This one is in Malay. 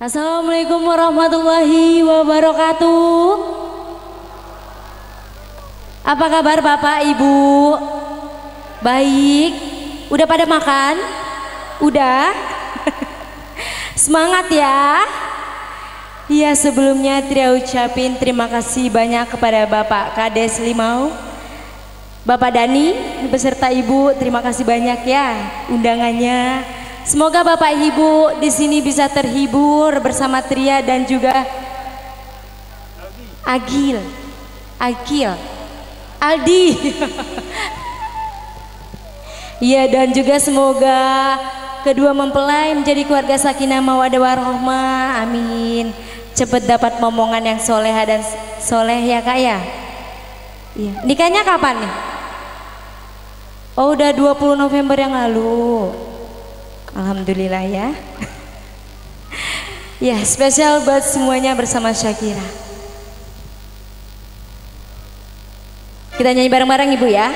Assalamualaikum warahmatullahi wabarakatuh. Apa kabar Bapak Ibu? Baik. Udah pada makan? Udah? Semangat ya. Iya, sebelumnya Tria ucapin terima kasih banyak kepada Bapak Kades Limau, Bapak Dani beserta Ibu, terima kasih banyak ya undangannya. Semoga Bapak Ibu di sini bisa terhibur bersama Tria dan juga Agil, Aldi. Iya, dan juga semoga kedua mempelai menjadi keluarga sakinah mawaddah warahmah. Amin. Cepat dapat momongan yang soleha dan soleh ya Kak ya. Iya. Nikahnya kapan nih? Oh, udah 20 November yang lalu. Alhamdulillah ya. Ya, spesial buat semuanya bersama Syakira. Kita nyanyi bareng-bareng Ibu ya.